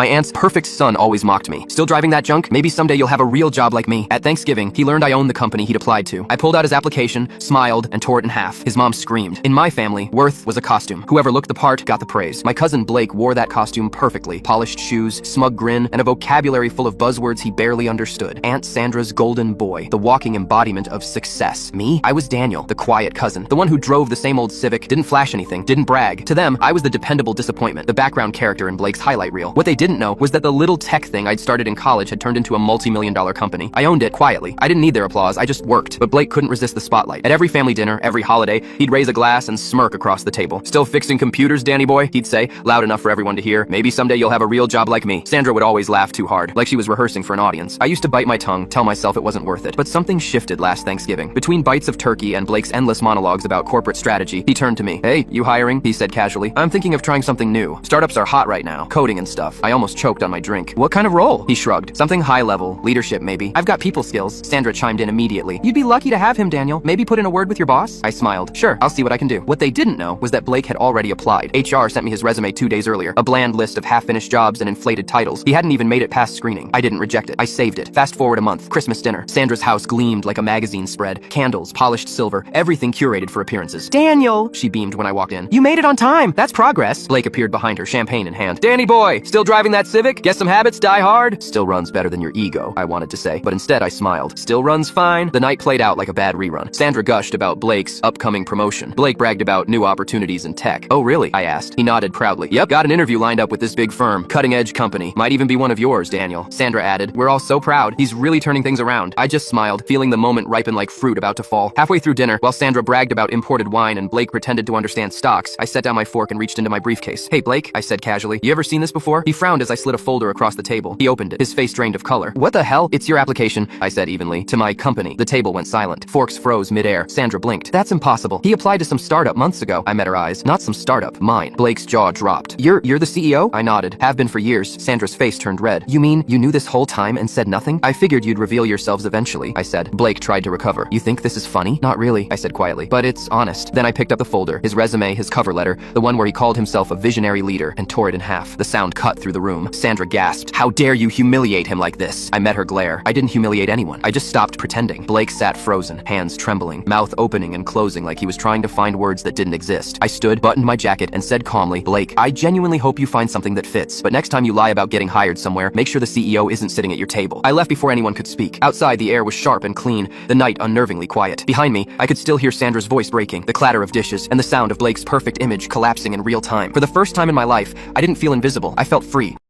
aunt's perfect son always mocked me. Still driving that junk? Maybe someday you'll have a real job like me. At Thanksgiving, he learned I owned the company he'd applied to. I pulled out his application, smiled, and tore it in half. His mom screamed. In my family, worth was a costume. Whoever looked the part got the praise. My cousin Blake wore that costume perfectly. Polished shoes, smug grin, and a vocabulary full of buzzwords he barely understood. Aunt Sandra's golden boy, the walking embodiment of success. Me? I was Daniel, the quiet cousin, the one who drove the same old Civic, didn't flash anything, didn't brag. To them, I was the dependable disappointment, the background character in Blake's highlight reel. What they didn't know was that the little tech thing I'd started in college had turned into a multi-million-dollar company. I owned it quietly. I didn't need their applause, I just worked. But Blake couldn't resist the spotlight. At every family dinner, every holiday, he'd raise a glass and smirk across the table. Still fixing computers, Danny boy? He'd say, loud enough for everyone to hear. Maybe someday you'll have a real job like me. Sandra would always laugh too hard, like she was rehearsing for an audience. I used to bite my tongue, tell myself it wasn't worth it. But something shifted last Thanksgiving. Between bites of turkey and Blake's endless monologues about corporate strategy, he turned to me. Hey, you hiring? He said casually. I'm thinking of trying something new. Startups are hot right now. Coding and stuff. I almost choked on my drink. What kind of role? He shrugged. Something high level. Leadership, maybe. I've got people skills. Sandra chimed in immediately. You'd be lucky to have him, Daniel. Maybe put in a word with your boss? I smiled. Sure, I'll see what I can do. What they didn't know was that Blake had already applied. HR sent me his resume 2 days earlier. A bland list of half-finished jobs and inflated titles. He hadn't even made it past screening. I didn't reject it. I saved it. Fast forward a month. Christmas dinner. Sandra's house gleamed like a magazine spread. Candles, polished silver, everything curated for appearances. Daniel! She beamed when I walked in. You made it on time. That's progress. Blake appeared behind her, champagne in hand. Danny boy! Still driving that Civic? Guess some habits die hard? Still runs better than your ego, I wanted to say. But instead I smiled. Still runs fine? The night played out like a bad rerun. Sandra gushed about Blake's upcoming promotion. Blake bragged about new opportunities in tech. Oh really? I asked. He nodded proudly. Yep, got an interview lined up with this big firm. Cutting-edge company. Might even be one of yours, Daniel. Sandra added. We're all so proud. He's really turning things around. I just smiled, feeling the moment ripen like fruit about to fall. Halfway through dinner, while Sandra bragged about imported wine and Blake pretended to understand stocks, I set down my fork and reached into my briefcase. Hey Blake, I said casually. You ever seen this before? He frowned as I slid a folder across the table. He opened it, his face drained of color. What the hell? It's your application, I said evenly. To my company. The table went silent. Forks froze midair. Sandra blinked. That's impossible. He applied to some startup months ago. I met her eyes. Not some startup. Mine. Blake's jaw dropped. You're the CEO? I nodded. Have been for years. Sandra's face turned red. You mean you knew this whole time and said nothing? I figured you'd reveal yourselves eventually, I said. Blake tried to recover. You think this is funny? Not really, I said quietly. But it's honest. Then I picked up the folder, his resume, his cover letter, the one where he called himself a visionary leader, and tore it in half. The sound cut through the room. Sandra gasped. How dare you humiliate him like this? I met her glare. I didn't humiliate anyone. I just stopped pretending. Blake sat frozen, hands trembling, mouth opening and closing like he was trying to find words that didn't exist. I stood, buttoned my jacket, and said calmly, Blake, I genuinely hope you find something that fits, but next time you lie about getting hired somewhere, make sure the CEO isn't sitting at your table. I left before anyone could speak. Outside, the air was sharp and clean, the night unnervingly quiet. Behind me, I could still hear Sandra's voice breaking, the clatter of dishes, and the sound of Blake's perfect image collapsing in real time. For the first time in my life, I didn't feel invisible. I felt free.